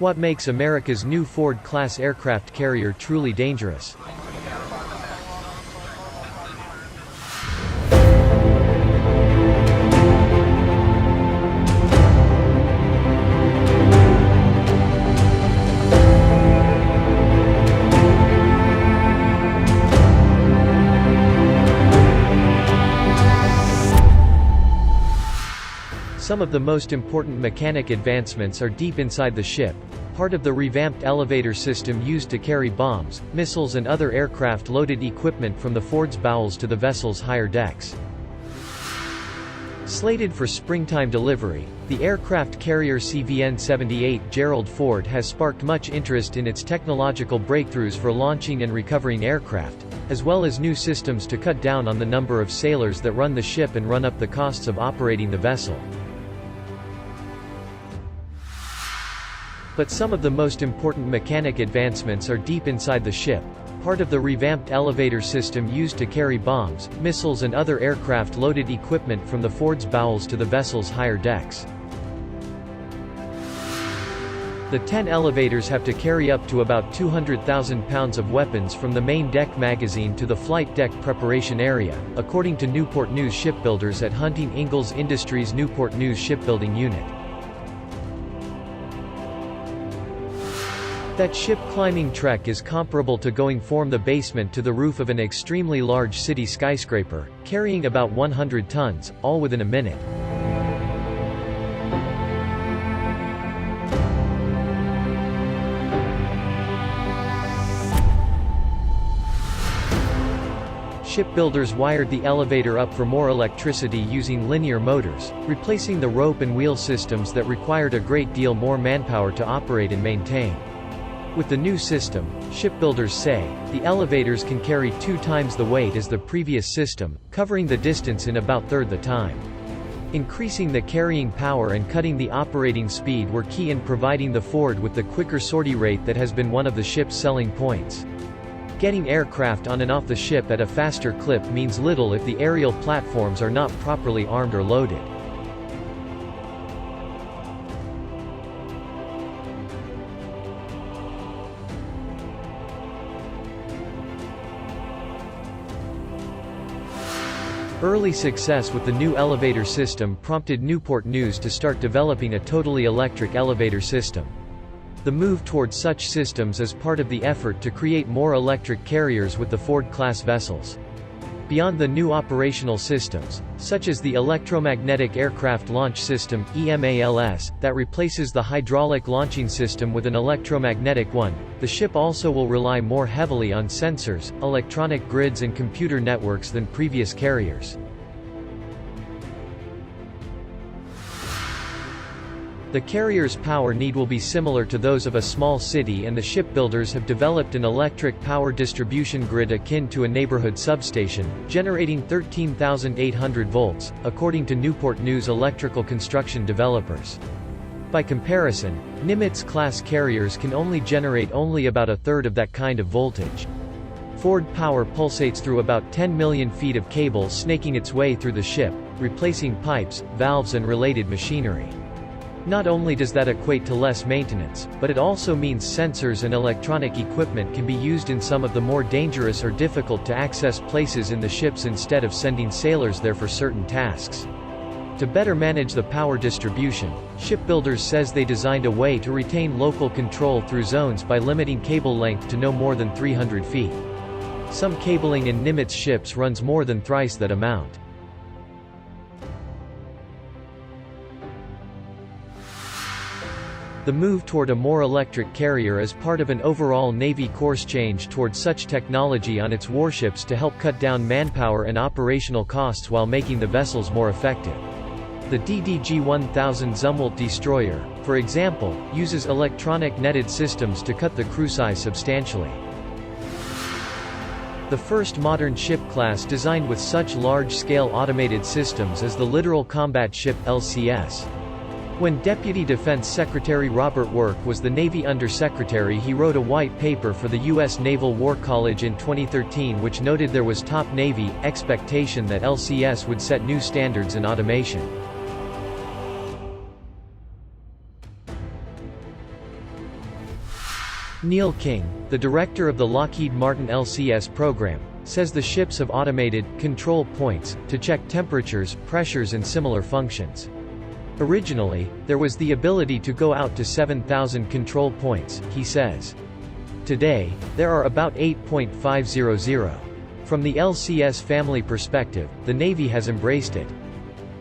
What makes America's new Ford-class aircraft carrier truly dangerous? Some of the most important mechanic advancements are deep inside the ship, part of the revamped elevator system used to carry bombs, missiles and other aircraft-loaded equipment from the Ford's bowels to the vessel's higher decks. Slated for springtime delivery, the aircraft carrier CVN 78 Gerald Ford has sparked much interest in its technological breakthroughs for launching and recovering aircraft, as well as new systems to cut down on the number of sailors that run the ship and run up the costs of operating the vessel. But some of the most important mechanic advancements are deep inside the ship, part of the revamped elevator system used to carry bombs, missiles and other aircraft-loaded equipment from the Ford's bowels to the vessel's higher decks. The 10 elevators have to carry up to about 200,000 pounds of weapons from the main deck magazine to the flight deck preparation area, according to Newport News shipbuilders at Hunting Ingalls Industries' Newport News Shipbuilding Unit. That ship-climbing trek is comparable to going from the basement to the roof of an extremely large city skyscraper, carrying about 100 tons, all within a minute. Shipbuilders wired the elevator up for more electricity using linear motors, replacing the rope and wheel systems that required a great deal more manpower to operate and maintain. With the new system, shipbuilders say, the elevators can carry 2 times the weight as the previous system, covering the distance in about third the time. Increasing the carrying power and cutting the operating speed were key in providing the Ford with the quicker sortie rate that has been one of the ship's selling points. Getting aircraft on and off the ship at a faster clip means little if the aerial platforms are not properly armed or loaded. Early success with the new elevator system prompted Newport News to start developing a totally electric elevator system. The move towards such systems is part of the effort to create more electric carriers with the Ford-class vessels. Beyond the new operational systems, such as the Electromagnetic Aircraft Launch System (EMALS), that replaces the hydraulic launching system with an electromagnetic one, the ship also will rely more heavily on sensors, electronic grids and computer networks than previous carriers. The carrier's power need will be similar to those of a small city, and the shipbuilders have developed an electric power distribution grid akin to a neighborhood substation, generating 13,800 volts, according to Newport News electrical construction developers. By comparison, Nimitz-class carriers can only generate about a third of that kind of voltage. Ford power pulsates through about 10 million feet of cable snaking its way through the ship, replacing pipes, valves and related machinery. Not only does that equate to less maintenance, but it also means sensors and electronic equipment can be used in some of the more dangerous or difficult to access places in the ships instead of sending sailors there for certain tasks. To better manage the power distribution, shipbuilders says they designed a way to retain local control through zones by limiting cable length to no more than 300 feet. Some cabling in Nimitz ships runs more than thrice that amount. The move toward a more electric carrier is part of an overall Navy course change toward such technology on its warships to help cut down manpower and operational costs while making the vessels more effective. The DDG-1000 Zumwalt destroyer, for example, uses electronic netted systems to cut the crew size substantially. The first modern ship class designed with such large-scale automated systems is the Littoral Combat Ship (LCS). When Deputy Defense Secretary Robert Work was the Navy Undersecretary, he wrote a white paper for the U.S. Naval War College in 2013 which noted there was top Navy expectation that LCS would set new standards in automation. Neil King, the director of the Lockheed Martin LCS program, says the ships have automated control points to check temperatures, pressures and similar functions. Originally, there was the ability to go out to 7,000 control points, he says. Today, there are about 8,500. From the LCS family perspective, the Navy has embraced it.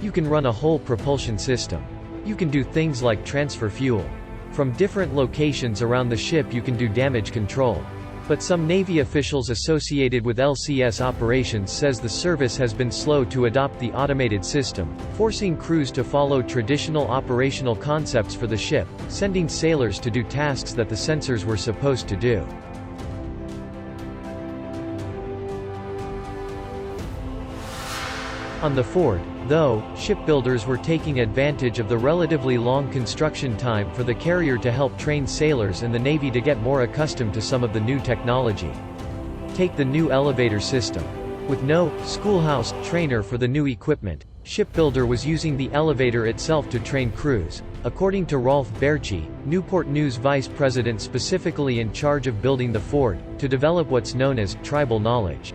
You can run a whole propulsion system. You can do things like transfer fuel. From different locations around the ship you can do damage control. But some Navy officials associated with LCS operations says the service has been slow to adopt the automated system, forcing crews to follow traditional operational concepts for the ship, sending sailors to do tasks that the sensors were supposed to do. On the Ford, though, shipbuilders were taking advantage of the relatively long construction time for the carrier to help train sailors and the Navy to get more accustomed to some of the new technology. Take the new elevator system. With no schoolhouse trainer for the new equipment, shipbuilder was using the elevator itself to train crews. According to Rolf Berchi, Newport News vice president specifically in charge of building the Ford, to develop what's known as tribal knowledge.